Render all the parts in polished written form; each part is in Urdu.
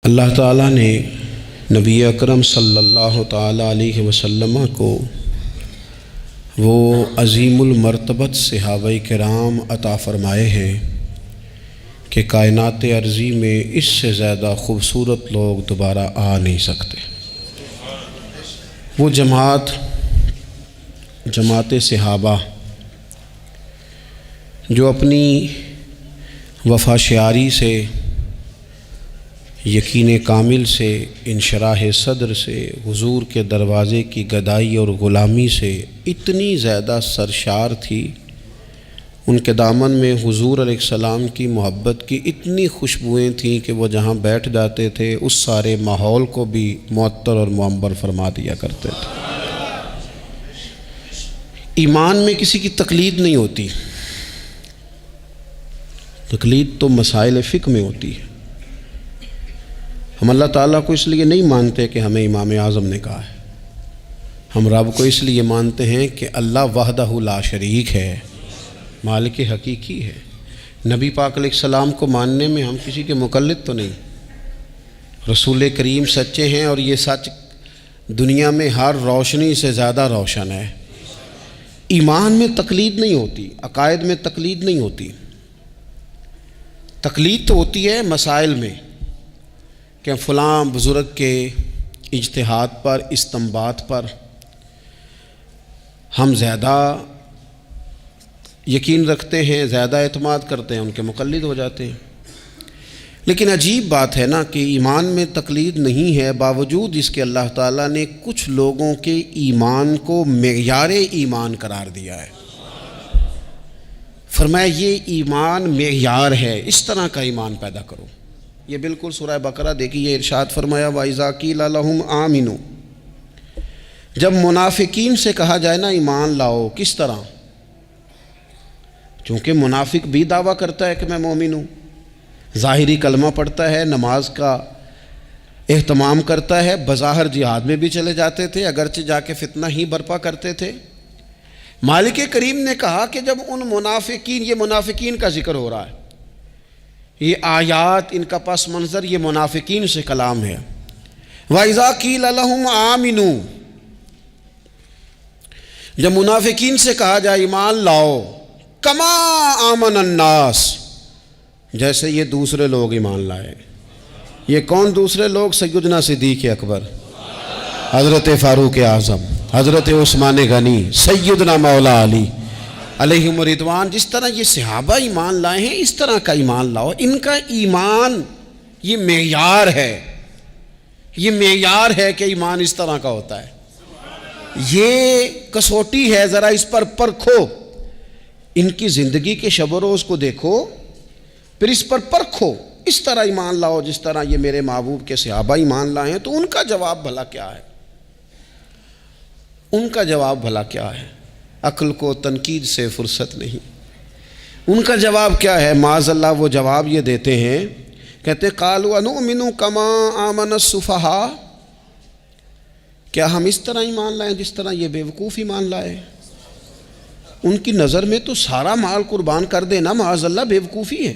اللہ تعالیٰ نے نبی اکرم صلی اللہ تعالیٰ علیہ وسلم کو وہ عظیم المرتبت صحابہ کرام عطا فرمائے ہیں کہ کائنات ارضی میں اس سے زیادہ خوبصورت لوگ دوبارہ آ نہیں سکتے۔ وہ جماعت صحابہ جو اپنی وفا شعاری سے، یقین کامل سے، انشراح صدر سے، حضور کے دروازے کی گدائی اور غلامی سے اتنی زیادہ سرشار تھی، ان کے دامن میں حضور علیہ السلام کی محبت کی اتنی خوشبوئیں تھیں کہ وہ جہاں بیٹھ جاتے تھے اس سارے ماحول کو بھی معطر اور معمر فرما دیا کرتے تھے۔ ایمان میں کسی کی تقلید نہیں ہوتی، تقلید تو مسائل فقہ میں ہوتی ہے۔ ہم اللہ تعالیٰ کو اس لیے نہیں مانتے کہ ہمیں امام اعظم نے کہا ہے، ہم رب کو اس لیے مانتے ہیں کہ اللہ وحدہ لا شریک ہے، مالک حقیقی ہے۔ نبی پاک علیہ السلام کو ماننے میں ہم کسی کے مقلد تو نہیں، رسول کریم سچے ہیں اور یہ سچ دنیا میں ہر روشنی سے زیادہ روشن ہے۔ ایمان میں تقلید نہیں ہوتی، عقائد میں تقلید نہیں ہوتی۔ تقلید تو ہوتی ہے مسائل میں کہ فلاں بزرگ کے اجتہاد پر، استنباط پر ہم زیادہ یقین رکھتے ہیں، زیادہ اعتماد کرتے ہیں، ان کے مقلد ہو جاتے ہیں۔ لیکن عجیب بات ہے نا کہ ایمان میں تقلید نہیں ہے، باوجود اس کے اللہ تعالیٰ نے کچھ لوگوں کے ایمان کو معیار ایمان قرار دیا ہے۔ فرمایا یہ ایمان معیار ہے، اس طرح کا ایمان پیدا کرو۔ یہ بالکل سورہ بقرہ دیکھیے، ارشاد فرمایا وَإِذَا قِيلَ لَهُمْ آمِنُوا، جب منافقین سے کہا جائے نا ایمان لاؤ، کس طرح؟ چونکہ منافق بھی دعویٰ کرتا ہے کہ میں مومن ہوں، ظاہری کلمہ پڑھتا ہے، نماز کا اہتمام کرتا ہے، بظاہر جہاد میں بھی چلے جاتے تھے، اگرچہ جا کے فتنہ ہی برپا کرتے تھے۔ مالک کریم نے کہا کہ جب ان منافقین، یہ منافقین کا ذکر ہو رہا ہے، یہ آیات، ان کا پس منظر یہ منافقین سے کلام ہے۔ وَإِذَا قِيلَ لَهُمْ آمِنُوا، جب منافقین سے کہا جائے ایمان لاؤ، کما آمن الناس، جیسے یہ دوسرے لوگ ایمان لائے۔ یہ کون دوسرے لوگ؟ سیدنا صدیق اکبر، حضرت فاروق اعظم، حضرت عثمان غنی، سیدنا مولا علی علیہم رضوان۔ جس طرح یہ صحابہ ایمان لائے ہیں اس طرح کا ایمان لاؤ۔ ان کا ایمان یہ معیار ہے، یہ معیار ہے کہ ایمان اس طرح کا ہوتا ہے، یہ کسوٹی ہے، ذرا اس پر پرکھو، ان کی زندگی کے شب و روز کو دیکھو، پھر اس پر پرکھو، اس طرح ایمان لاؤ جس طرح یہ میرے محبوب کے صحابہ ایمان لائے ہیں۔ تو ان کا جواب بھلا کیا ہے؟ ان کا جواب بھلا کیا ہے؟ عقل کو تنقید سے فرصت نہیں۔ ان کا جواب کیا ہے؟ معاذ اللہ وہ جواب یہ دیتے ہیں، کہتے قالوا انؤمن کما آمن السفہاء، کیا ہم اس طرح ایمان لائیں جس طرح یہ بیوقوف ایمان لائے؟ ان کی نظر میں تو سارا مال قربان کر دینا معاذ اللہ بیوقوفی ہے۔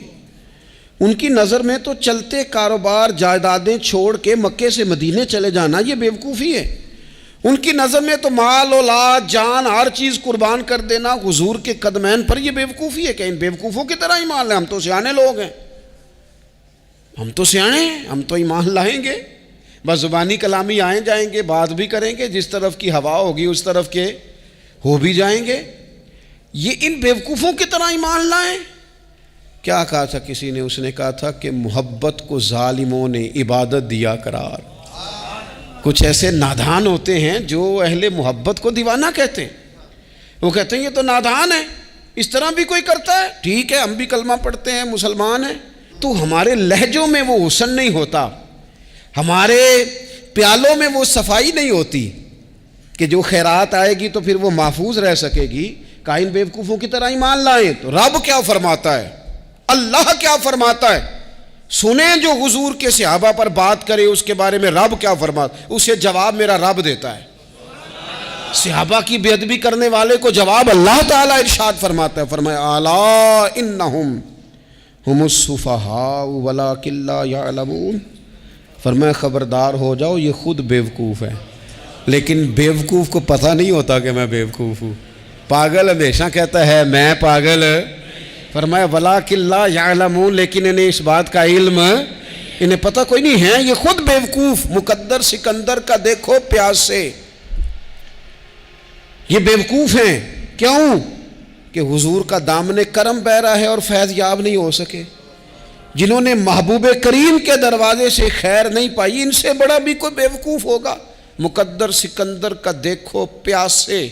ان کی نظر میں تو چلتے کاروبار، جائیدادیں چھوڑ کے مکے سے مدینے چلے جانا یہ بیوقوفی ہے۔ ان کی نظر میں تو مال، اولاد، جان، ہر چیز قربان کر دینا حضور کے قدمین پر یہ بیوقوفی ہے کہ ان بیوقوفوں کی طرح ایمان لائیں۔ ہم تو سیانے لوگ ہیں، ہم تو سیانے ہیں، ہم تو ایمان لائیں گے، بس زبانی کلامی آئیں جائیں گے، بات بھی کریں گے، جس طرف کی ہوا ہوگی اس طرف کے ہو بھی جائیں گے۔ یہ ان بیوقوفوں کی طرح ایمان لائیں۔ کیا کہا تھا کسی نے؟ اس نے کہا تھا کہ محبت کو ظالموں نے عبادت دیا قرار۔ کچھ ایسے نادان ہوتے ہیں جو اہل محبت کو دیوانہ کہتے ہیں، وہ کہتے ہیں یہ تو نادان ہے، اس طرح بھی کوئی کرتا ہے؟ ٹھیک ہے، ہم بھی کلمہ پڑھتے ہیں، مسلمان ہیں، تو ہمارے لہجوں میں وہ حسن نہیں ہوتا، ہمارے پیالوں میں وہ صفائی نہیں ہوتی کہ جو خیرات آئے گی تو پھر وہ محفوظ رہ سکے گی۔ کائن بیوقوفوں کی طرح ایمان لائیں۔ تو رب کیا فرماتا ہے، اللہ کیا فرماتا ہے؟ سنیں جو حضور کے صحابہ پر بات کرے اس کے بارے میں رب کیا فرماتا ہے، اسے جواب میرا رب دیتا ہے۔ صحابہ کی بے ادبی کرنے والے کو جواب اللہ تعالیٰ ارشاد فرماتا ہے، فرمایا الا انہم ہم السفہاء ولکن لا یعلمون، فرمایا خبردار ہو جاؤ یہ خود بیوقوف ہے، لیکن بیوقوف کو پتہ نہیں ہوتا کہ میں بیوقوف ہوں۔ پاگل ہمیشہ کہتا ہے میں پاگل، فرمایا وَلَٰكِن لَا يَعْلَمُونَ، لیکن انہیں اس بات کا علم، انہیں پتہ کوئی نہیں ہے، یہ خود بیوقوف۔ مقدر سکندر کا دیکھو پیاس سے، یہ بیوقوف ہیں۔ کیوں؟ کہ حضور کا دامن کرم بہ رہا ہے اور فیض یاب نہیں ہو سکے۔ جنہوں نے محبوب کریم کے دروازے سے خیر نہیں پائی، ان سے بڑا بھی کوئی بیوقوف ہوگا؟ مقدر سکندر کا دیکھو پیاس سے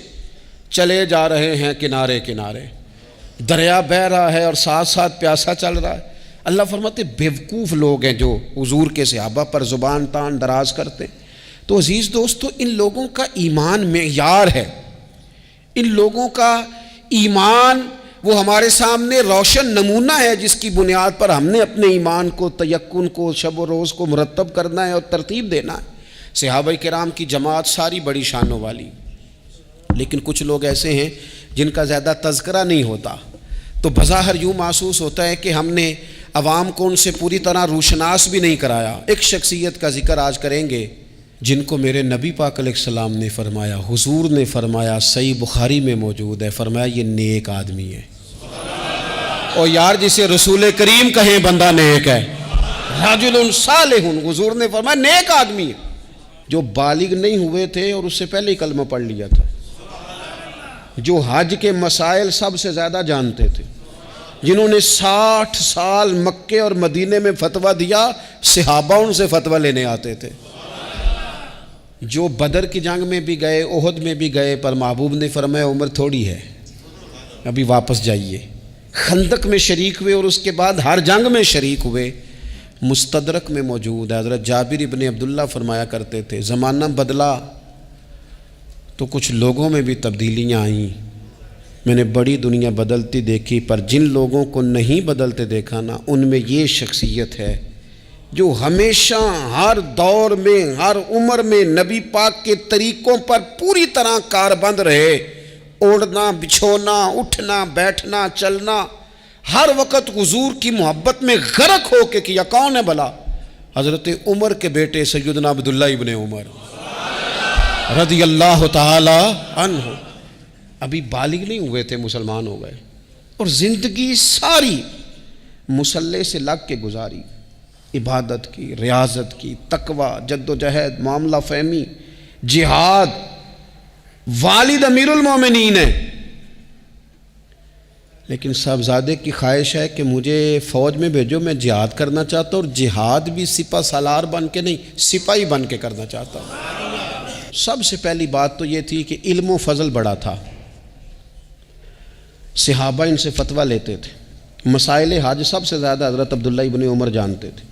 چلے جا رہے ہیں کنارے کنارے، دریا بہ رہا ہے اور ساتھ ساتھ پیاسا چل رہا ہے۔ اللہ فرماتے بیوقوف لوگ ہیں جو حضور کے صحابہ پر زبان تان دراز کرتے ہیں۔ تو عزیز دوستو، ان لوگوں کا ایمان معیار ہے، ان لوگوں کا ایمان وہ ہمارے سامنے روشن نمونہ ہے، جس کی بنیاد پر ہم نے اپنے ایمان کو، تیقن کو، شب و روز کو مرتب کرنا ہے اور ترتیب دینا ہے۔ صحابہ کرام کی جماعت ساری بڑی شانوں والی، لیکن کچھ لوگ ایسے ہیں جن کا زیادہ تذکرہ نہیں ہوتا، تو بظاہر یوں محسوس ہوتا ہے کہ ہم نے عوام کو ان سے پوری طرح روشناس بھی نہیں کرایا۔ ایک شخصیت کا ذکر آج کریں گے جن کو میرے نبی پاک علیہ السلام نے فرمایا، حضور نے فرمایا، صحیح بخاری میں موجود ہے، فرمایا یہ نیک آدمی ہے۔ اور یار جسے رسول کریم کہیں بندہ نیک ہے، رجل صالح، حضور نے فرمایا نیک آدمی ہے، جو بالغ نہیں ہوئے تھے اور اس سے پہلے ہی کلمہ پڑھ لیا تھا، جو حج کے مسائل سب سے زیادہ جانتے تھے، جنہوں نے 60 سال مکے اور مدینے میں فتویٰ دیا، صحابہ ان سے فتویٰ لینے آتے تھے، جو بدر کی جنگ میں بھی گئے، احد میں بھی گئے، پر محبوب نے فرمایا عمر تھوڑی ہے، ابھی واپس جائیے۔ خندق میں شریک ہوئے اور اس کے بعد ہر جنگ میں شریک ہوئے۔ مستدرک میں موجود ہے، حضرت جابر ابن عبداللہ فرمایا کرتے تھے زمانہ بدلا تو کچھ لوگوں میں بھی تبدیلیاں آئیں، میں نے بڑی دنیا بدلتی دیکھی، پر جن لوگوں کو نہیں بدلتے دیکھا نا، ان میں یہ شخصیت ہے جو ہمیشہ ہر دور میں، ہر عمر میں نبی پاک کے طریقوں پر پوری طرح کاربند رہے، اوڑھنا بچھونا، اٹھنا بیٹھنا چلنا، ہر وقت حضور کی محبت میں غرق ہو کے کیا۔ کون ہے بھلا؟ حضرت عمر کے بیٹے سیدنا عبداللہ ابن عمر رضی اللہ تعالی عنہ، ابھی بالغ نہیں ہوئے تھے، مسلمان ہو گئے، اور زندگی ساری مصلے سے لگ کے گزاری، عبادت کی، ریاضت کی، تقوی، جد و جہد، معاملہ فہمی، جہاد۔ والد امیر المومنین ہے، لیکن صاحبزادے کی خواہش ہے کہ مجھے فوج میں بھیجو، میں جہاد کرنا چاہتا ہوں، اور جہاد بھی سپہ سالار بن کے نہیں، سپاہی بن کے کرنا چاہتا ہوں۔ سب سے پہلی بات تو یہ تھی کہ علم و فضل بڑا تھا، صحابہ ان سے فتویٰ لیتے تھے، مسائل حج سب سے زیادہ حضرت عبداللہ ابن عمر جانتے تھے،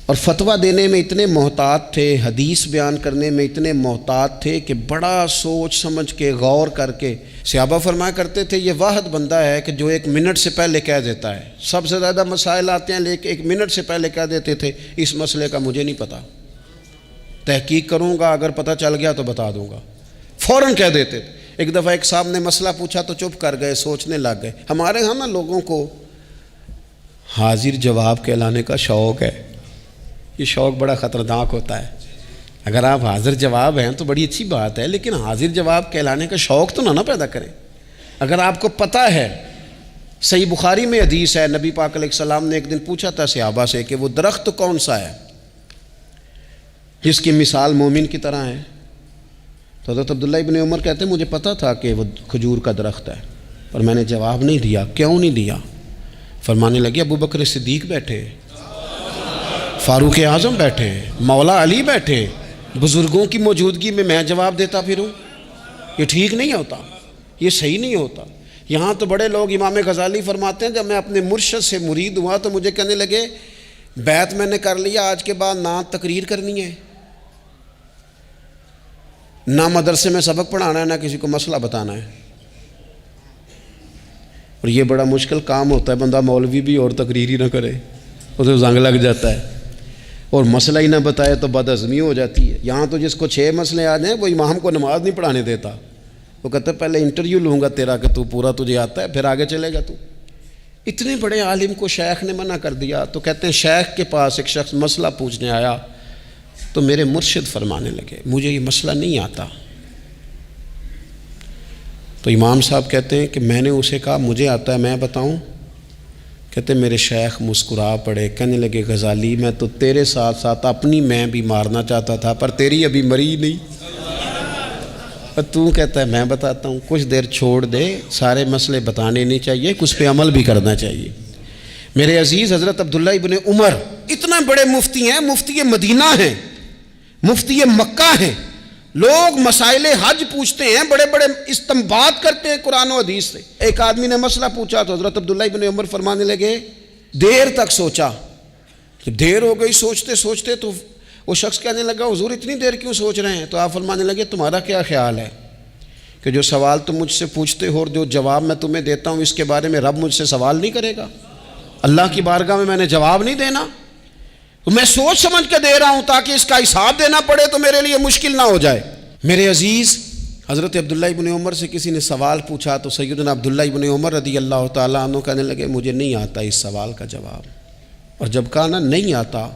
اور فتویٰ دینے میں اتنے محتاط تھے، حدیث بیان کرنے میں اتنے محتاط تھے کہ بڑا سوچ سمجھ کے غور کر کے، صحابہ فرمایا کرتے تھے یہ واحد بندہ ہے کہ جو 1 منٹ سے پہلے کہہ دیتا ہے، سب سے زیادہ مسائل آتے ہیں لیکن 1 منٹ سے پہلے کہہ دیتے تھے اس مسئلے کا مجھے نہیں پتہ، تحقیق کروں گا، اگر پتہ چل گیا تو بتا دوں گا، فوراً کہہ دیتے تھے۔ ایک دفعہ ایک صاحب نے مسئلہ پوچھا تو چپ کر گئے، سوچنے لگ گئے۔ ہمارے ہاں نا لوگوں کو حاضر جواب کہلانے کا شوق ہے، یہ شوق بڑا خطرناک ہوتا ہے۔ اگر آپ حاضر جواب ہیں تو بڑی اچھی بات ہے، لیکن حاضر جواب کہلانے کا شوق تو نہ پیدا کریں۔ اگر آپ کو پتہ ہے، صحیح بخاری میں حدیث ہے، نبی پاک علیہ السلام نے ایک دن پوچھا تھا صحابہ سے کہ وہ درخت کون سا ہے جس کی مثال مومن کی طرح ہے؟ تو حضرت عبداللہ ابن عمر کہتے ہیں مجھے پتہ تھا کہ وہ کھجور کا درخت ہے، پر میں نے جواب نہیں دیا۔ کیوں نہیں دیا؟ فرمانے لگے ابو بکر صدیق بیٹھے، فاروق اعظم بیٹھے، مولا علی بیٹھے، بزرگوں کی موجودگی میں جواب دیتا پھروں؟ یہ ٹھیک نہیں ہوتا، یہ صحیح نہیں ہوتا۔ یہاں تو بڑے لوگ، امام غزالی فرماتے ہیں جب میں اپنے مرشد سے مرید ہوا تو مجھے کہنے لگے بیعت میں نے کر لیا، آج کے بعد نہ تقریر کرنی ہے، نہ مدرسے میں سبق پڑھانا ہے، نہ کسی کو مسئلہ بتانا ہے۔ اور یہ بڑا مشکل کام ہوتا ہے، بندہ مولوی بھی اور تقریر ہی نہ کرے، اسے زنگ لگ جاتا ہے، اور مسئلہ ہی نہ بتائے تو بدعزمی ہو جاتی ہے۔ یہاں تو جس کو 6 مسئلے آ جائیں وہ امام کو نماز نہیں پڑھانے دیتا، وہ کہتا ہے پہلے انٹرویو لوں گا تیرا کہ تو پورا تجھے آتا ہے، پھر آگے چلے گا تو۔ اتنے بڑے عالم کو شیخ نے منع کر دیا، تو کہتے ہیں شیخ کے پاس ایک شخص مسئلہ پوچھنے آیا تو میرے مرشد فرمانے لگے مجھے یہ مسئلہ نہیں آتا۔ تو امام صاحب کہتے ہیں کہ میں نے اسے کہا مجھے آتا ہے، میں بتاؤں؟ کہتے ہیں میرے شیخ مسکرا پڑے، کہنے لگے غزالی میں تو تیرے ساتھ ساتھ اپنی میں بھی مارنا چاہتا تھا، پر تیری ابھی مری نہیں، پر تو کہتا ہے میں بتاتا ہوں۔ کچھ دیر چھوڑ دے، سارے مسئلے بتانے نہیں چاہیے، کچھ پہ عمل بھی کرنا چاہیے۔ میرے عزیز حضرت عبداللہ ابن عمر اتنا بڑے مفتی ہیں، مفتی مدینہ ہیں، مفتی مکہ ہیں، لوگ مسائل حج پوچھتے ہیں، بڑے بڑے استنباط کرتے ہیں قرآن و حدیث سے۔ ایک آدمی نے مسئلہ پوچھا تو حضرت عبداللہ ابن عمر فرمانے لگے دیر تک سوچا، جب دیر ہو گئی سوچتے سوچتے تو وہ شخص کہنے لگا حضور اتنی دیر کیوں سوچ رہے ہیں؟ تو آپ فرمانے لگے تمہارا کیا خیال ہے کہ جو سوال تم مجھ سے پوچھتے ہو اور جو جواب میں تمہیں دیتا ہوں اس کے بارے میں رب مجھ سے سوال نہیں کرے گا؟ اللہ کی بارگاہ میں نے جواب نہیں دینا، تو میں سوچ سمجھ کے دے رہا ہوں تاکہ اس کا حساب دینا پڑے تو میرے لیے مشکل نہ ہو جائے۔ میرے عزیز حضرت عبداللہ ابن عمر سے کسی نے سوال پوچھا تو سیدنا عبداللہ ابن عمر رضی اللہ تعالیٰ عنہ کہنے لگے مجھے نہیں آتا اس سوال کا جواب، اور جب کہا نا نہیں آتا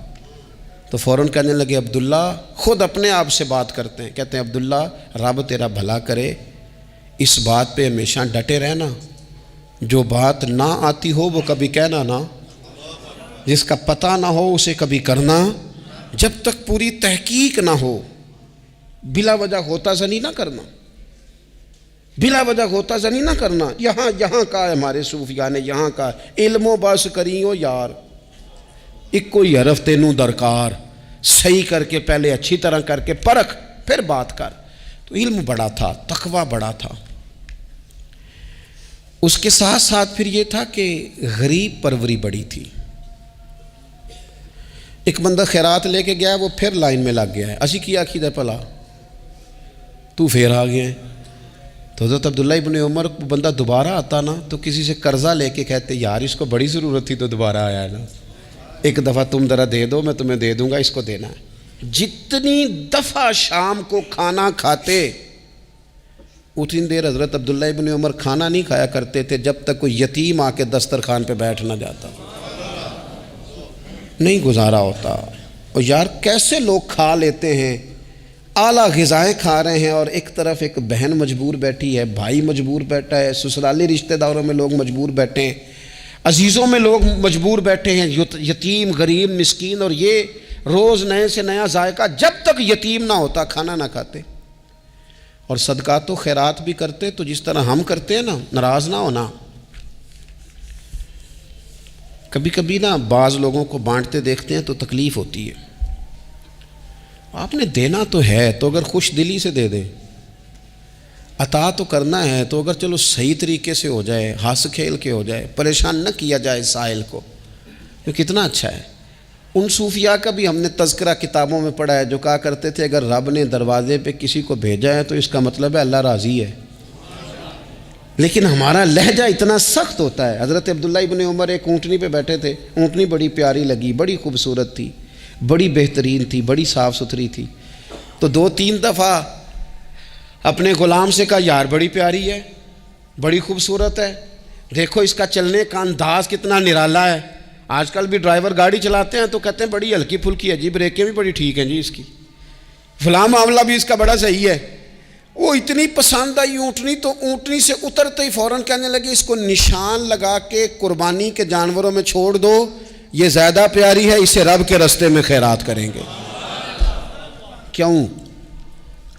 تو فوراً کہنے لگے عبداللہ خود اپنے آپ سے بات کرتے ہیں، کہتے ہیں عبداللہ رب تیرا بھلا کرے، اس بات پہ ہمیشہ ڈٹے رہنا، جو بات نہ آتی ہو وہ کبھی کہنا نہ، جس کا پتہ نہ ہو اسے کبھی کرنا، جب تک پوری تحقیق نہ ہو بلا وجہ ہوتا زنی نہ کرنا، بلا وجہ ہوتا زنی نہ کرنا۔ یہاں کا ہے ہمارے صوفیاء نے، یہاں کا علم و بس کریو یار، ایک کوئی حرف تینوں درکار، صحیح کر کے پہلے اچھی طرح کر کے پرکھ پھر بات کر۔ تو علم بڑا تھا، تقوی بڑا تھا، اس کے ساتھ ساتھ پھر یہ تھا کہ غریب پروری بڑی تھی۔ ایک بندہ خیرات لے کے گیا ہے، وہ پھر لائن میں لگ گیا ہے، اسی کیا کھیدہ پلا تو پھر آ گیا ہے۔ تو حضرت عبداللہ ابن عمر کو بندہ دوبارہ آتا نا تو کسی سے قرضہ لے کے کہتے یار اس کو بڑی ضرورت تھی تو دوبارہ آیا ہے نا، ایک دفعہ تم ذرا دے دو میں تمہیں دے دوں گا، اس کو دینا ہے۔ جتنی دفعہ شام کو کھانا کھاتے اتنی دیر حضرت عبداللہ ابن عمر کھانا نہیں کھایا کرتے تھے جب تک کوئی یتیم آ کے دسترخوان پہ بیٹھ نہ جاتا، نہیں گزارا ہوتا۔ اور یار کیسے لوگ کھا لیتے ہیں، اعلیٰ غذائیں کھا رہے ہیں، اور ایک طرف ایک بہن مجبور بیٹھی ہے، بھائی مجبور بیٹھا ہے، سسرالی رشتہ داروں میں لوگ مجبور بیٹھے ہیں، عزیزوں میں لوگ مجبور بیٹھے ہیں، یتیم غریب مسکین، اور یہ روز نئے سے نیا ذائقہ، جب تک یتیم نہ ہوتا کھانا نہ کھاتے۔ اور صدقات و خیرات بھی کرتے تو جس طرح ہم کرتے ہیں نا، ناراض نہ ہونا۔ کبھی کبھی نا بعض لوگوں کو بانٹتے دیکھتے ہیں تو تکلیف ہوتی ہے، آپ نے دینا تو ہے تو اگر خوش دلی سے دے دیں، عطا تو کرنا ہے تو اگر چلو صحیح طریقے سے ہو جائے، ہنس کھیل کے ہو جائے، پریشان نہ کیا جائے سائل کو، یہ کتنا اچھا ہے۔ ان صوفیاء کا بھی ہم نے تذکرہ کتابوں میں پڑھا ہے جو کہا کرتے تھے اگر رب نے دروازے پہ کسی کو بھیجا ہے تو اس کا مطلب ہے اللہ راضی ہے، لیکن ہمارا لہجہ اتنا سخت ہوتا ہے۔ حضرت عبداللہ ابن عمر ایک اونٹنی پہ بیٹھے تھے، اونٹنی بڑی پیاری لگی، بڑی خوبصورت تھی، بڑی بہترین تھی، بڑی صاف ستھری تھی، تو 2-3 دفعہ اپنے غلام سے کہا یار بڑی پیاری ہے، بڑی خوبصورت ہے، دیکھو اس کا چلنے کا انداز کتنا نرالا ہے۔ آج کل بھی ڈرائیور گاڑی چلاتے ہیں تو کہتے ہیں بڑی ہلکی پھلکی ہے جی، بریکیں بھی بڑی ٹھیک ہیں جی اس کی، فلاں معاملہ بھی اس کا بڑا صحیح ہے۔ وہ اتنی پسند آئی اونٹنی تو اونٹنی سے اترتے ہی فوراً کہنے لگے اس کو نشان لگا کے قربانی کے جانوروں میں چھوڑ دو، یہ زیادہ پیاری ہے، اسے رب کے رستے میں خیرات کریں گے۔ کیوں؟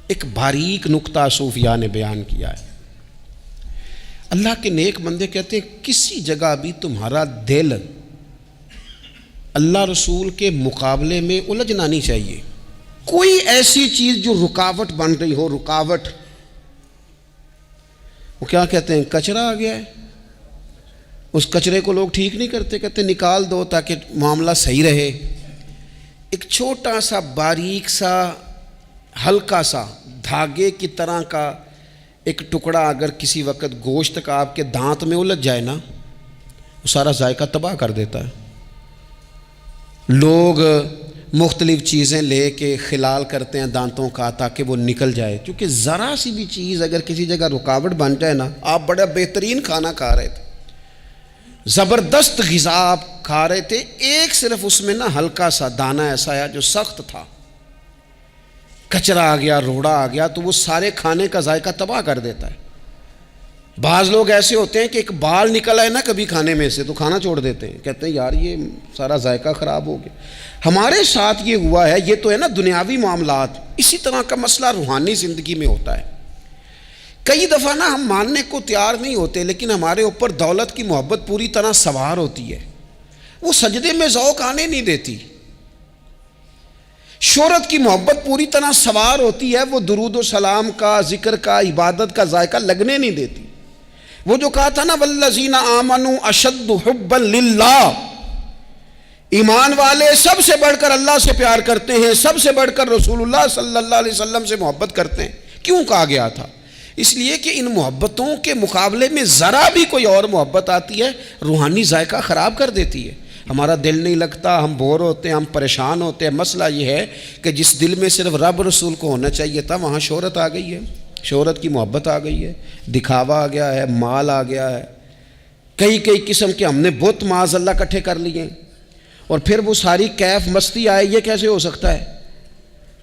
ایک باریک نکتہ صوفیاء نے بیان کیا ہے۔ اللہ کے نیک بندے کہتے ہیں کسی جگہ بھی تمہارا دل اللہ رسول کے مقابلے میں الجھنا نہیں چاہیے۔ کوئی ایسی چیز جو رکاوٹ بن رہی ہو، رکاوٹ، وہ کیا کہتے ہیں کچرا آ گیا ہے، اس کچرے کو لوگ ٹھیک نہیں کرتے، کہتے نکال دو تاکہ معاملہ صحیح رہے۔ ایک چھوٹا سا باریک سا ہلکا سا دھاگے کی طرح کا ایک ٹکڑا اگر کسی وقت گوشت کا آپ کے دانت میں الجھ جائے نا، وہ سارا ذائقہ تباہ کر دیتا ہے۔ لوگ مختلف چیزیں لے کے خلال کرتے ہیں دانتوں کا تاکہ وہ نکل جائے، کیونکہ ذرا سی بھی چیز اگر کسی جگہ رکاوٹ بن جائے نا، آپ بڑا بہترین کھانا کھا رہے تھے، زبردست غذا آپ کھا رہے تھے، ایک صرف اس میں نا ہلکا سا دانہ ایسا آیا جو سخت تھا، کچرا آ گیا، روڑا آ گیا، تو وہ سارے کھانے کا ذائقہ تباہ کر دیتا ہے۔ بعض لوگ ایسے ہوتے ہیں کہ ایک بال نکل آئے نا کبھی کھانے میں سے تو کھانا چھوڑ دیتے ہیں، کہتے ہیں یار یہ سارا ذائقہ خراب ہو گیا۔ ہمارے ساتھ یہ ہوا ہے، یہ تو ہے نا دنیاوی معاملات، اسی طرح کا مسئلہ روحانی زندگی میں ہوتا ہے۔ کئی دفعہ نا ہم ماننے کو تیار نہیں ہوتے، لیکن ہمارے اوپر دولت کی محبت پوری طرح سوار ہوتی ہے، وہ سجدے میں ذوق آنے نہیں دیتی۔ شہرت کی محبت پوری طرح سوار ہوتی ہے، وہ درود و سلام کا، ذکر کا، عبادت کا ذائقہ لگنے نہیں دیتی۔ وہ جو کہا تھا نا والذین آمنوا اشد حبا للہ، ایمان والے سب سے بڑھ کر اللہ سے پیار کرتے ہیں، سب سے بڑھ کر رسول اللہ صلی اللہ علیہ وسلم سے محبت کرتے ہیں۔ کیوں کہا گیا تھا؟ اس لیے کہ ان محبتوں کے مقابلے میں ذرا بھی کوئی اور محبت آتی ہے روحانی ذائقہ خراب کر دیتی ہے، ہمارا دل نہیں لگتا، ہم بور ہوتے ہیں، ہم پریشان ہوتے ہیں۔ مسئلہ یہ ہے کہ جس دل میں صرف رب رسول کو ہونا چاہیے تھا وہاں شہرت آ گئی ہے، شہرت کی محبت آ گئی ہے، دکھاوا آ گیا ہے، مال آ گیا ہے، کئی قسم کے ہم نے بت معاذ اللہ اکٹھے کر لیے ہیں، اور پھر وہ ساری کیف مستی آئے۔ یہ کیسے ہو سکتا ہے؟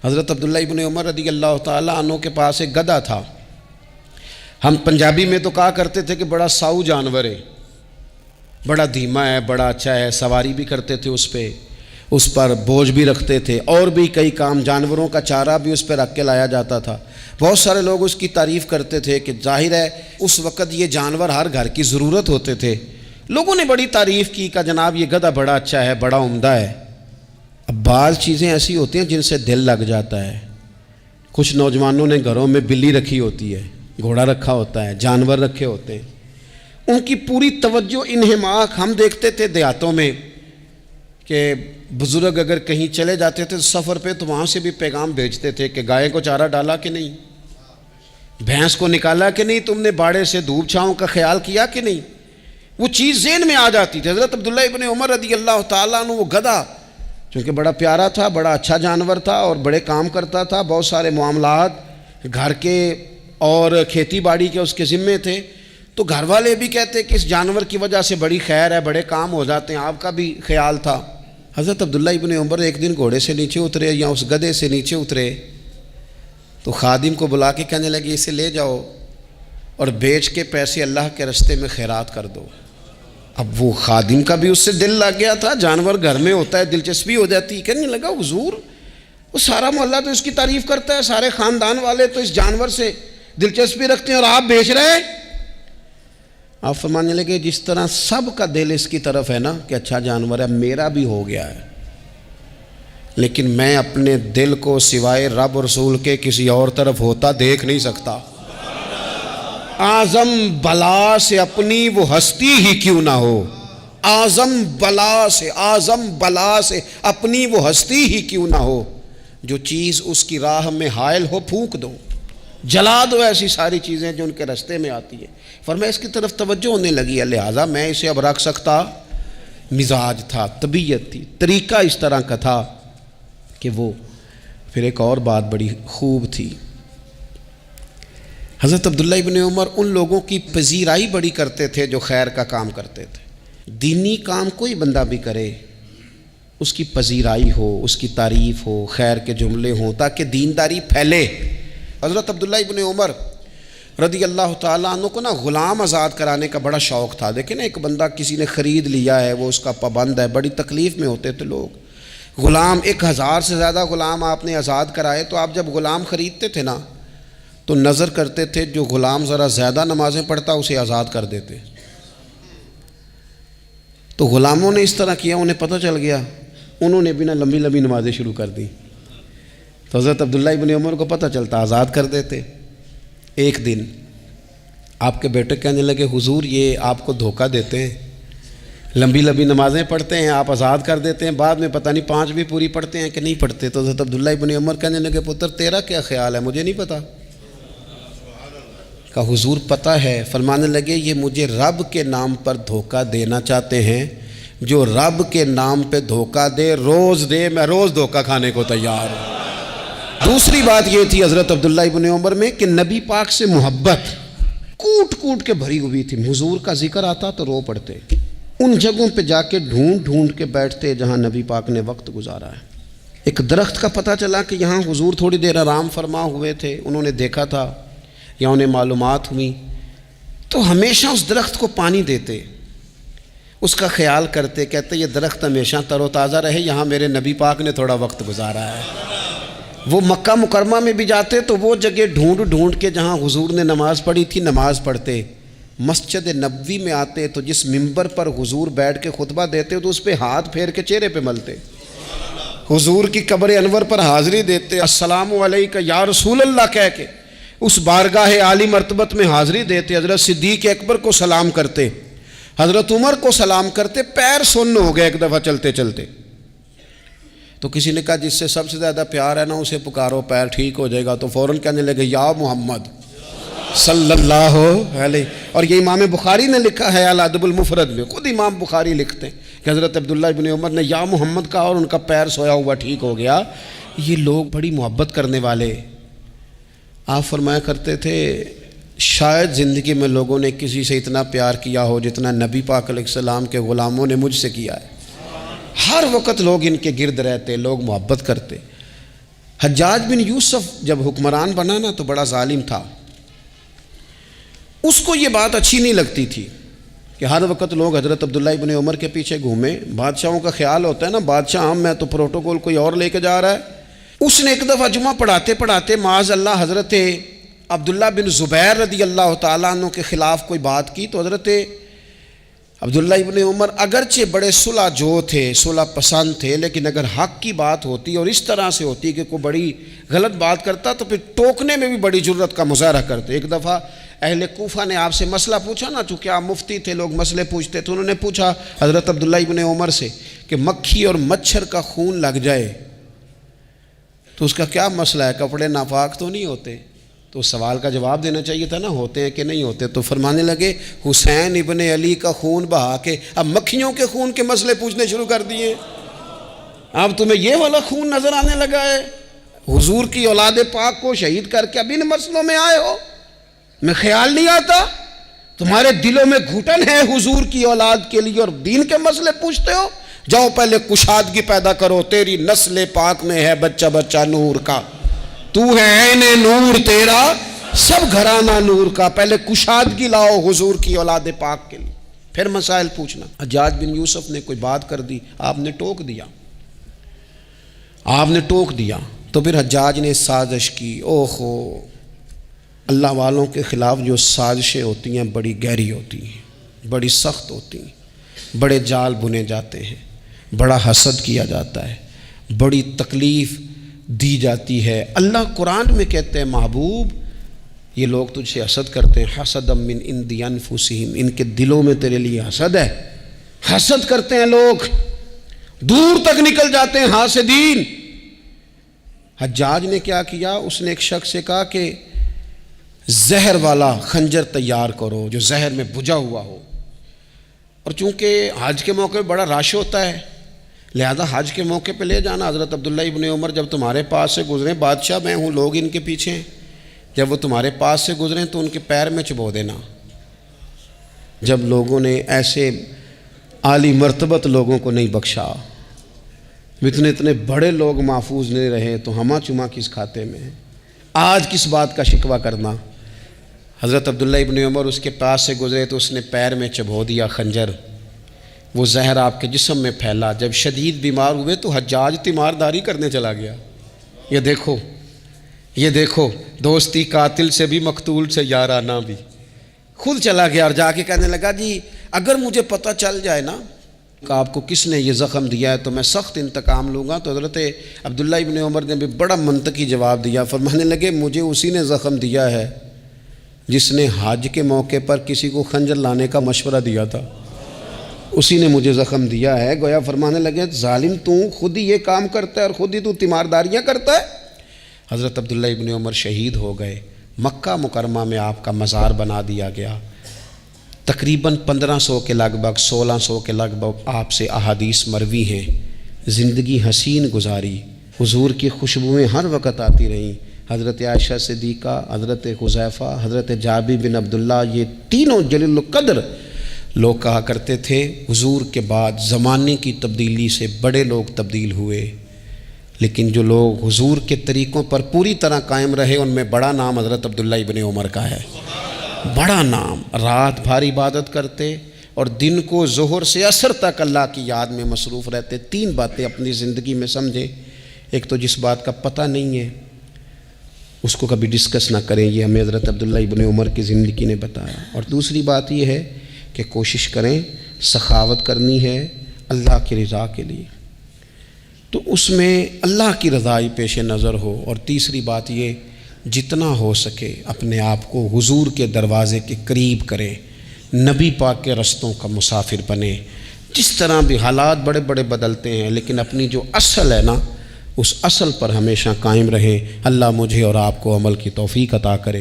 حضرت عبداللہ ابن عمر رضی اللہ تعالیٰ عنہ کے پاس ایک گدھا تھا، ہم پنجابی میں تو کہا کرتے تھے کہ بڑا ساؤ جانور ہے، بڑا دھیما ہے، بڑا اچھا ہے، سواری بھی کرتے تھے اس پہ، اس پر بوجھ بھی رکھتے تھے، اور بھی کئی کام، جانوروں کا چارہ بھی اس پہ رکھ کے لایا جاتا تھا۔ بہت سارے لوگ اس کی تعریف کرتے تھے کہ ظاہر ہے اس وقت یہ جانور ہر گھر کی ضرورت ہوتے تھے، لوگوں نے بڑی تعریف کی کہ جناب یہ گدھا بڑا اچھا ہے، بڑا عمدہ ہے۔ اب بعض چیزیں ایسی ہوتی ہیں جن سے دل لگ جاتا ہے۔ کچھ نوجوانوں نے گھروں میں بلی رکھی ہوتی ہے، گھوڑا رکھا ہوتا ہے، جانور رکھے ہوتے ہیں، ان کی پوری توجہ انہماک۔ ہم دیکھتے تھے دیہاتوں میں کہ بزرگ اگر کہیں چلے جاتے تھے سفر پہ تو وہاں سے بھی پیغام بھیجتے تھے کہ گائے کو چارہ ڈالا کہ نہیں، بھینس کو نکالا کہ نہیں، تم نے باڑے سے دھوپ چھاؤں کا خیال کیا کہ نہیں، وہ چیز ذہن میں آ جاتی تھی۔ حضرت عبداللہ ابن عمر رضی اللہ تعالیٰ عنہ وہ گدھا چونکہ بڑا پیارا تھا، بڑا اچھا جانور تھا اور بڑے کام کرتا تھا، بہت سارے معاملات گھر کے اور کھیتی باڑی کے اس کے ذمے تھے، تو گھر والے بھی کہتے کہ اس جانور کی وجہ سے بڑی خیر ہے، بڑے کام ہو جاتے ہیں، آپ کا بھی خیال تھا۔ حضرت عبداللہ ابن عمر ایک دن گھوڑے سے نیچے اترے یا اس گدھے سے نیچے اترے تو خادم کو بلا کے کہنے لگے اسے لے جاؤ اور بیچ کے پیسے اللہ کے راستے میں خیرات کر دو۔ اب وہ خادم کا بھی اس سے دل لگ گیا تھا، جانور گھر میں ہوتا ہے دلچسپی ہو جاتی، کہنے لگا حضور وہ سارا محلہ تو اس کی تعریف کرتا ہے، سارے خاندان والے تو اس جانور سے دلچسپی رکھتے ہیں اور آپ بیچ رہے ہیں۔ آپ فرمانے لگے جس طرح سب کا دل اس کی طرف ہے نا کہ اچھا جانور ہے، میرا بھی ہو گیا ہے، لیکن میں اپنے دل کو سوائے رب رسول کے کسی اور طرف ہوتا دیکھ نہیں سکتا۔ اعظم بلا سے اپنی وہ ہستی ہی کیوں نہ ہو، اعظم بلا سے اپنی وہ ہستی ہی کیوں نہ ہو، جو چیز اس کی راہ میں حائل ہو پھونک دو، جلا دو ایسی ساری چیزیں جو ان کے راستے میں آتی ہیں۔ فرمایا اس کی طرف توجہ ہونے لگی ہے، لہٰذا میں اسے اب رکھ سکتا۔ مزاج تھا، طبیعت تھی، طریقہ اس طرح کا تھا کہ وہ پھر ایک اور بات بڑی خوب تھی۔ حضرت عبداللہ ابن عمر ان لوگوں کی پذیرائی بڑی کرتے تھے جو خیر کا کام کرتے تھے۔ دینی کام کوئی بندہ بھی کرے اس کی پذیرائی ہو، اس کی تعریف ہو، خیر کے جملے ہوں تاکہ دینداری پھیلے۔ حضرت عبداللہ ابن عمر رضی اللہ تعالیٰ عنہ کو نا غلام آزاد کرانے کا بڑا شوق تھا۔ دیکھیں نا ایک بندہ کسی نے خرید لیا ہے، وہ اس کا پابند ہے، بڑی تکلیف میں ہوتے تھے لوگ۔ غلام 1000 سے زیادہ غلام آپ نے آزاد کرائے، تو آپ جب غلام خریدتے تھے نا تو نظر کرتے تھے جو غلام ذرا زیادہ نمازیں پڑھتا اسے آزاد کر دیتے۔ تو غلاموں نے اس طرح کیا، انہیں پتہ چل گیا، انہوں نے بھی نا لمبی لمبی نمازیں شروع کر دی، تو حضرت عبداللہ ابن عمر کو پتہ چلتا، آزاد کر دیتے۔ ایک دن آپ کے بیٹے کہنے لگے حضور یہ آپ کو دھوکہ دیتے ہیں، لمبی لمبی نمازیں پڑھتے ہیں، آپ آزاد کر دیتے ہیں، بعد میں پتہ نہیں 5 بھی پوری پڑھتے ہیں کہ نہیں پڑھتے۔ تو حضرت عبداللہ ابن عمر کہنے لگے پتر تیرا کیا خیال ہے، مجھے نہیں پتہ۔ کہا حضور پتہ ہے۔ فرمانے لگے یہ مجھے رب کے نام پر دھوکہ دینا چاہتے ہیں، جو رب کے نام پہ دھوکہ دے روز دے، میں روز دھوکہ کھانے کو تیار ہوں۔ دوسری بات یہ تھی حضرت عبداللہ ابن عمر میں کہ نبی پاک سے محبت کوٹ کوٹ کے بھری ہوئی تھی، حضور کا ذکر آتا تو رو پڑتے، ان جگہوں پہ جا کے ڈھونڈ ڈھونڈ کے بیٹھتے جہاں نبی پاک نے وقت گزارا ہے۔ ایک درخت کا پتہ چلا کہ یہاں حضور تھوڑی دیر آرام فرما ہوئے تھے، انہوں نے دیکھا تھا یا انہیں معلومات ہوئی، تو ہمیشہ اس درخت کو پانی دیتے، اس کا خیال کرتے، کہتے یہ درخت ہمیشہ تر و تازہ رہے، یہاں میرے نبی پاک نے تھوڑا وقت گزارا ہے۔ وہ مکہ مکرمہ میں بھی جاتے تو وہ جگہ ڈھونڈ ڈھونڈ کے جہاں حضور نے نماز پڑھی تھی نماز پڑھتے، مسجد نبوی میں آتے تو جس ممبر پر حضور بیٹھ کے خطبہ دیتے تو اس پہ ہاتھ پھیر کے چہرے پہ ملتے، حضور کی قبر انور پر حاضری دیتے، السلام علیکہ یا رسول اللہ کہہ کے اس بارگاہ عالی مرتبت میں حاضری دیتے، حضرت صدیق اکبر کو سلام کرتے، حضرت عمر کو سلام کرتے، پیر سن ہو گئے ایک دفعہ چلتے چلتے، تو کسی نے کہا جس سے سب سے زیادہ پیار ہے نا اسے پکارو پیر ٹھیک ہو جائے گا، تو فوراً کہنے لگے یا محمد صلی اللہ علیہ۔ اور یہ امام بخاری نے لکھا ہے الادب المفرد میں، خود امام بخاری لکھتے ہیں کہ حضرت عبداللہ ابن عمر نے یا محمد کہا اور ان کا پیر سویا ہوا ٹھیک ہو گیا۔ یہ لوگ بڑی محبت کرنے والے، آپ فرمایا کرتے تھے شاید زندگی میں لوگوں نے کسی سے اتنا پیار کیا ہو جتنا نبی پاک علیہ السلام کے غلاموں نے مجھ سے کیا ہے۔ ہر وقت لوگ ان کے گرد رہتے، لوگ محبت کرتے۔ حجاج بن یوسف جب حکمران بنا نا تو بڑا ظالم تھا، اس کو یہ بات اچھی نہیں لگتی تھی کہ ہر وقت لوگ حضرت عبداللہ ابن عمر کے پیچھے گھومیں۔ بادشاہوں کا خیال ہوتا ہے نا بادشاہ ہم میں تو پروٹوکول کوئی اور لے کے جا رہا ہے۔ اس نے ایک دفعہ جمعہ پڑھاتے پڑھاتے معاذ اللہ حضرت عبداللہ بن زبیر رضی اللہ تعالیٰ عنہ کے خلاف کوئی بات کی، تو حضرت عبداللہ ابن عمر اگرچہ بڑے صلح جو تھے، صلح پسند تھے، لیکن اگر حق کی بات ہوتی اور اس طرح سے ہوتی کہ کوئی بڑی غلط بات کرتا تو پھر ٹوکنے میں بھی بڑی جرت کا مظاہرہ کرتے۔ ایک دفعہ اہل کوفہ نے آپ سے مسئلہ پوچھا نا، چونکہ آپ مفتی تھے لوگ مسئلے پوچھتے تھے، انہوں نے پوچھا حضرت عبداللہ ابن عمر سے کہ مکھی اور مچھر کا خون لگ جائے تو اس کا کیا مسئلہ ہے، کپڑے ناپاک تو نہیں ہوتے؟ تو اس سوال کا جواب دینا چاہیے تھا نا، ہوتے ہیں کہ نہیں ہوتے؟ تو فرمانے لگے حسین ابن علی کا خون بہا کے اب مکھیوں کے خون کے مسئلے پوچھنے شروع کر دیے، اب تمہیں یہ والا خون نظر آنے لگا ہے؟ حضور کی اولاد پاک کو شہید کر کے اب ان مسئلوں میں آئے ہو؟ میں خیال نہیں آتا تمہارے دلوں میں گھٹن ہے حضور کی اولاد کے لیے اور دین کے مسئلے پوچھتے ہو؟ جاؤ پہلے کشادگی پیدا کرو، تیری نسل پاک میں ہے بچہ بچہ نور کا، تو ہے عین نور تیرا سب گھرانہ نور کا، پہلے کشادگی لاؤ حضور کی اولاد پاک کے لیے، پھر مسائل پوچھنا۔ حجاج بن یوسف نے کوئی بات کر دی، آپ نے ٹوک دیا، تو پھر حجاج نے سازش کی۔ اوہو، اللہ والوں کے خلاف جو سازشیں ہوتی ہیں بڑی گہری ہوتی ہیں، بڑی سخت ہوتی ہیں، بڑے جال بنے جاتے ہیں، بڑا حسد کیا جاتا ہے، بڑی تکلیف دی جاتی ہے۔ اللہ قرآن میں کہتے ہیں محبوب یہ لوگ تجھ سے حسد کرتے ہیں، حسدا من عند انفسہم، ان کے دلوں میں تیرے لیے حسد ہے، حسد کرتے ہیں لوگ، دور تک نکل جاتے ہیں حاسدین۔ حجاج نے کیا کیا، اس نے ایک شخص سے کہا کہ زہر والا خنجر تیار کرو جو زہر میں بجھا ہوا ہو، اور چونکہ حج کے موقع پہ بڑا رش ہوتا ہے لہذا حج کے موقع پہ لے جانا۔ حضرت عبداللہ ابن عمر جب تمہارے پاس سے گزریں، بادشاہ میں ہوں، لوگ ان کے پیچھے ہیں، جب وہ تمہارے پاس سے گزریں تو ان کے پیر میں چبو دینا۔ جب لوگوں نے ایسے عالی مرتبت لوگوں کو نہیں بخشا، اتنے بڑے لوگ محفوظ نہیں رہے تو ہمہ چما کس کھاتے میں؟ آج کس بات کا شکوہ کرنا؟ حضرت عبداللہ ابن عمر اس کے پاس سے گزرے تو اس نے پیر میں چبو دیا خنجر، وہ زہر آپ کے جسم میں پھیلا۔ جب شدید بیمار ہوئے تو حجاج تیمارداری کرنے چلا گیا۔ یہ دیکھو دوستی قاتل سے بھی مقتول سے یارانہ بھی، خود چلا گیا اور جا کے کہنے لگا جی اگر مجھے پتہ چل جائے نا کہ آپ کو کس نے یہ زخم دیا ہے تو میں سخت انتقام لوں گا۔ تو حضرت عبداللہ ابن عمر نے بھی بڑا منطقی جواب دیا، فرمانے لگے مجھے اسی نے زخم دیا ہے جس نے حج کے موقع پر کسی کو خنجر لانے کا مشورہ دیا تھا، اسی نے مجھے زخم دیا ہے۔ گویا فرمانے لگے ظالم تو خود ہی یہ کام کرتا ہے اور خود ہی تو تیمارداریاں کرتا ہے۔ حضرت عبداللہ ابن عمر شہید ہو گئے، مکہ مکرمہ میں آپ کا مزار بنا دیا گیا۔ تقریباً 1500 کے لگ بھگ 1600 کے لگ بھگ آپ سے احادیث مروی ہیں۔ زندگی حسین گزاری، حضور کی خوشبوئیں ہر وقت آتی رہیں۔ حضرت عائشہ صدیقہ، حضرت حذیفہ، حضرت جابر بن عبداللہ، یہ تینوں جلیل القدر لوگ کہا کرتے تھے حضور کے بعد زمانے کی تبدیلی سے بڑے لوگ تبدیل ہوئے، لیکن جو لوگ حضور کے طریقوں پر پوری طرح قائم رہے ان میں بڑا نام حضرت عبداللہ ابن عمر کا ہے۔ بڑا نام، رات بھر عبادت کرتے اور دن کو ظہر سے عصر تک اللہ کی یاد میں مصروف رہتے۔ 3 باتیں اپنی زندگی میں سمجھیں، ایک تو جس بات کا پتہ نہیں ہے اس کو کبھی ڈسکس نہ کریں، یہ ہمیں حضرت عبداللہ ابن عمر کی زندگی نے بتایا۔ اور دوسری بات یہ ہے کہ کوشش کریں، سخاوت کرنی ہے اللہ کی رضا کے لیے، تو اس میں اللہ کی رضا ہی پیش نظر ہو۔ اور تیسری بات یہ، جتنا ہو سکے اپنے آپ کو حضور کے دروازے کے قریب کریں، نبی پاک کے رستوں کا مسافر بنیں۔ جس طرح بھی حالات بڑے بڑے بدلتے ہیں، لیکن اپنی جو اصل ہے نا، اس اصل پر ہمیشہ قائم رہیں۔ اللہ مجھے اور آپ کو عمل کی توفیق عطا کرے۔